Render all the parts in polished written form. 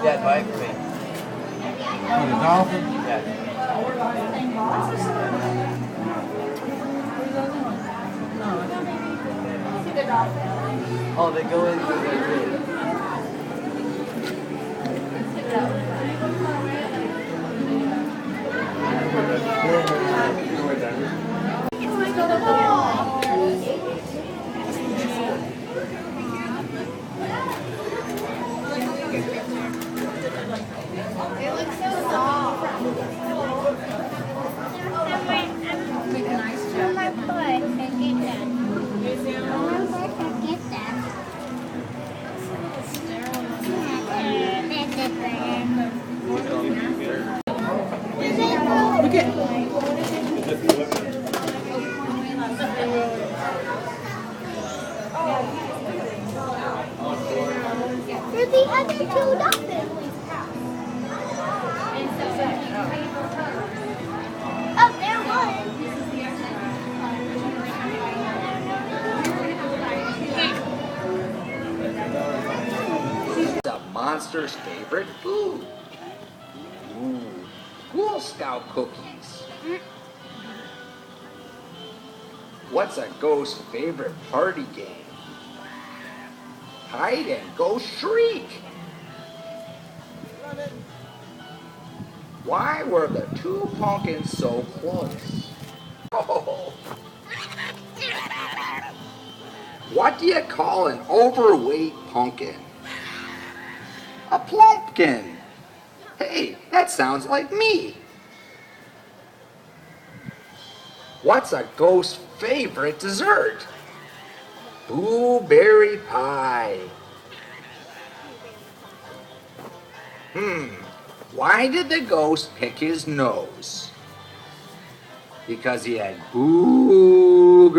Dad, buy it for me. For the dolphin? Yeah. Oh, they go in through the tree. It looks so soft. Nice job. My boy, I get that. I get that. They're the other two dolphins. Oh, there one. A monster's favorite food. Ooh, Girl Scout cookies. What's a ghost's favorite party game? Hide and go shriek. Why were the two pumpkins so close? Oh. What do you call an overweight pumpkin? A plumpkin. Hey, that sounds like me. What's a ghost's favorite dessert? Blueberry pie. Why did the ghost pick his nose? Because he had boogers.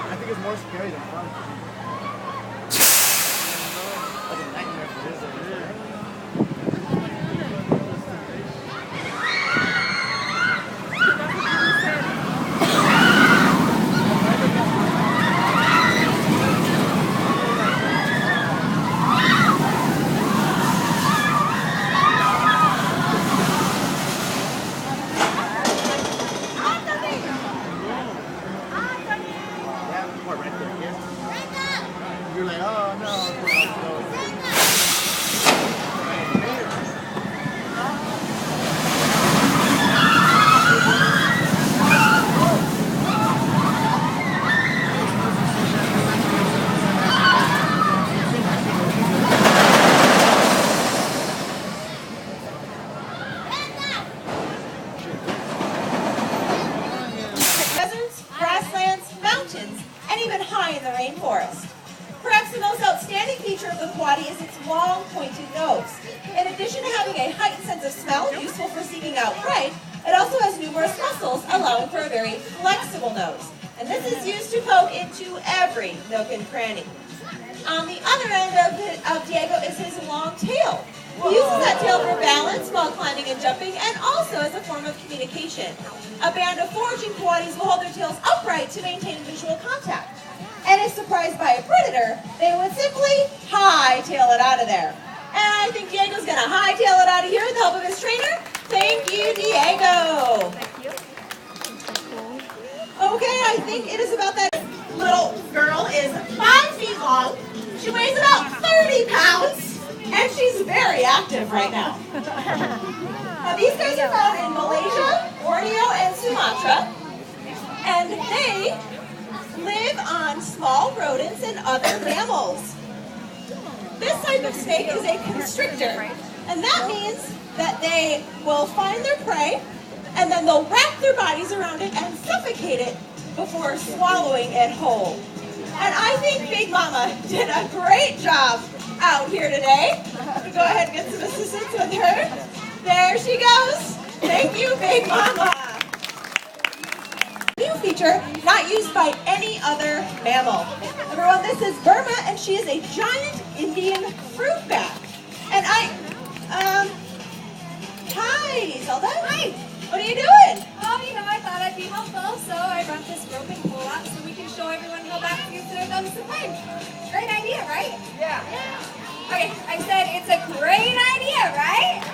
I think it's more scary than fun. Like a nightmare for this over here. Yeah, more right there, yeah. You're like, oh no. Deserts, grasslands, mountains, and even high in the rainforest. Perhaps the most outstanding feature of the coati is its long, pointed nose. In addition to having a heightened sense of smell, useful for seeking out prey, it also has numerous muscles, allowing for a very flexible nose. And this is used to poke into every nook and cranny. On the other end of Diego is his long tail. He uses that tail for balance while climbing and jumping, and also as a form of communication. A band of foraging coatis will hold their tails upright to maintain visual contact. And if surprised by a predator, they would simply hightail it out of there. And I think Diego's gonna hightail it out of here with the help of his trainer. Thank you, Diego. Thank you. Okay, I think it is about that. Little girl is 5 feet long. She weighs about 30 pounds, and she's very active right now. Now, these guys are found in Malaysia, Borneo, and Sumatra, and they live on small rodents and other mammals. This type of snake is a constrictor, and that means that they will find their prey, and then they'll wrap their bodies around it and suffocate it before swallowing it whole. And I think Big Mama did a great job out here today. Go ahead and get some assistance with her. There she goes. Thank you, Big Mama. mammal. Everyone, this is Burma, and she is a giant Indian fruit bat. And hi, Zelda. Hi. What are you doing? Oh, you know, I thought I'd be helpful, so I brought this rope and pull up so we can show everyone how bats use their thumbs to climb. Great idea, right? Yeah. Okay, I said it's a great idea, right?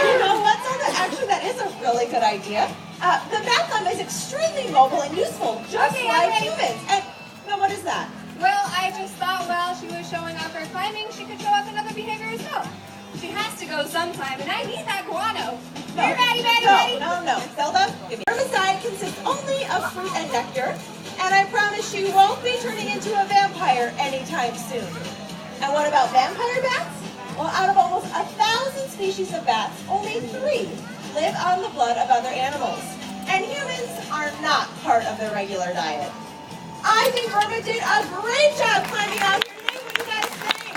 You know what, Zelda? Actually, that is a really good idea. The bat thumb is extremely mobile and useful, just Okay, like I'm ready. humans. And no, what is that? Well, I just thought while she was showing off her climbing, she could show off another behavior as well. She has to go sometime, and I need that guano. Here, Batty, Batty, Batty. No. Zelda, Burma's diet consists only of fruit and nectar, and I promise she won't be turning into a vampire anytime soon. And what about vampire bats? Well, out of almost 1,000 species of bats, only 3 live on the blood of other animals. And humans are not part of their regular diet. I think Burma did a great job climbing out here today. What do you guys think?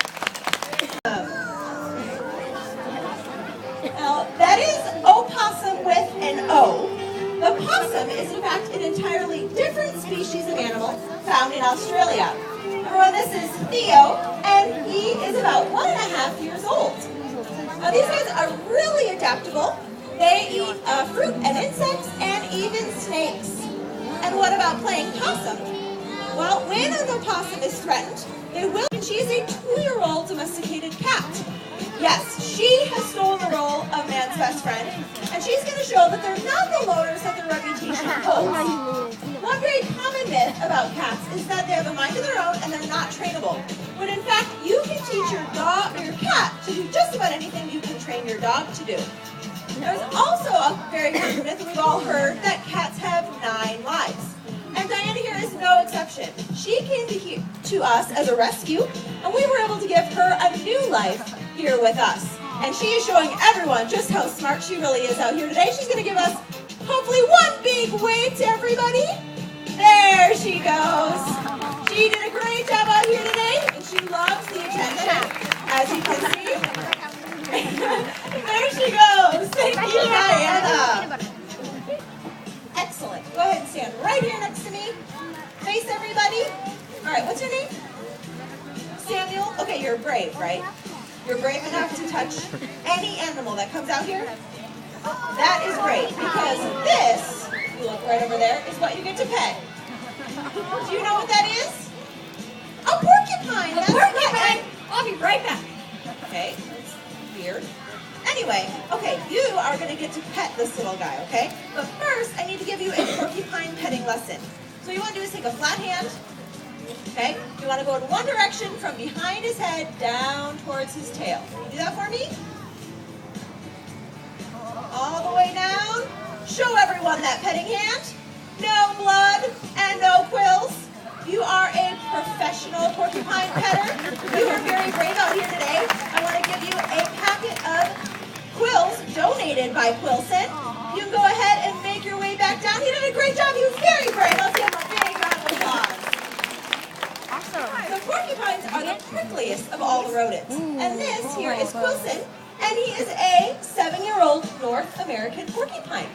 Now, that is opossum with an O. The possum is in fact an entirely different species of animal found in Australia. Everyone, this is Theo, and he is about 1.5 years old. Now, these guys are really adaptable. They eat fruit and insects and even snakes. And what about playing possum? Well, when an opossum is threatened, they will. And she is a 2-year-old domesticated cat. Yes, she has stolen the role of man's best friend, and she's going to show that they're not the loners that their reputation holds. One very common myth about cats is that they have a mind of their own and they're not trainable. When in fact, you can teach your dog or your cat to do just about anything you can train your dog to do. There's also a very common myth we've all heard that cats have 9 lives. And Diana here is no exception. She came to us as a rescue, and we were able to give her a new life here with us. And she is showing everyone just how smart she really is out here today. She's going to give us, hopefully, one big wave to everybody. There she goes. She did a great job out here today, and she loves the attention, as you can see. There she goes. Thank you, Diana. Excellent. Go ahead and stand right here next to me. Face everybody. All right, what's your name? Samuel? Okay, you're brave, right? You're brave enough to touch any animal that comes out here? That is great, because this, you look right over there, is what you get to pet. Do you know what that is? A porcupine. That's Porcupine! right. I'll be right back. Okay, that's weird. Anyway, okay, you are going to get to pet this little guy, okay? But first, I need to give you a porcupine petting lesson. So what you want to do is take a flat hand, okay? You want to go in one direction from behind his head down towards his tail. Can you do that for me? All the way down. Show everyone that petting hand. No blood and no quills. You are a professional porcupine petter. You are very brave out here today. I want to give you a packet of quills donated by Quilson. You can go ahead and make your way back down. He did a great job. He was very brave. Let's give him a big round of applause. Awesome. The porcupines are the prickliest of all the rodents. And this here is Quilson, and he is a 7-year-old North American porcupine.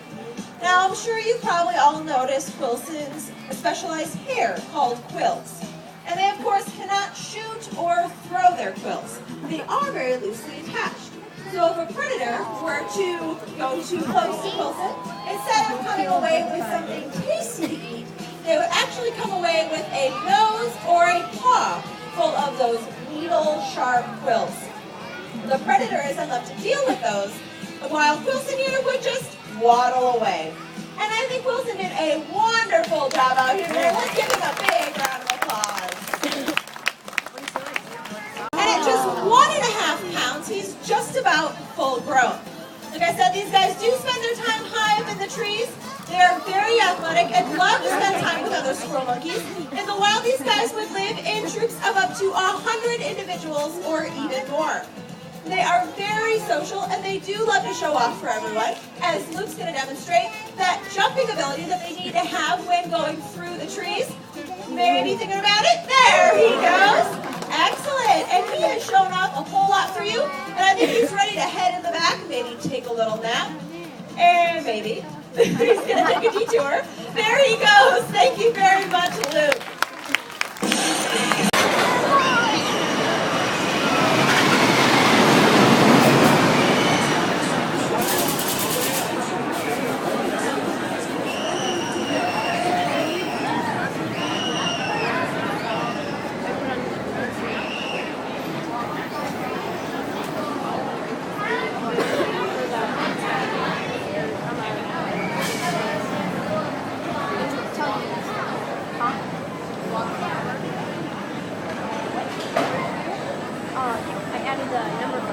Now, I'm sure you probably all noticed Quilson's specialized hair called quills. And they, of course, cannot shoot or throw their quills. They are very loosely attached. So if a predator were to go too close to Quilson, instead of coming away with something tasty to eat, they would actually come away with a nose or a paw full of those needle-sharp quills. The predator is then left to deal with those, while Quilson here would just waddle away. And I think Quilson did a wonderful job out here today. Let's give him a big round of applause. And at just 1.5 pounds, he's just about full grown. Like I said, these guys do spend their time high up in the trees. They are very athletic and love to spend time with other squirrel monkeys. In the wild, these guys would live in troops of up to 100 individuals or even more. They are very social, and they do love to show off for everyone, as Luke's going to demonstrate that jumping ability that they need to have when going through the trees. Maybe thinking about it? There he goes. Excellent. And he has shown off a whole lot for you, and I think he's ready to head in the back, maybe take a little nap, and maybe he's going to take a detour. There he goes. Thank you very much, Luke. I added the number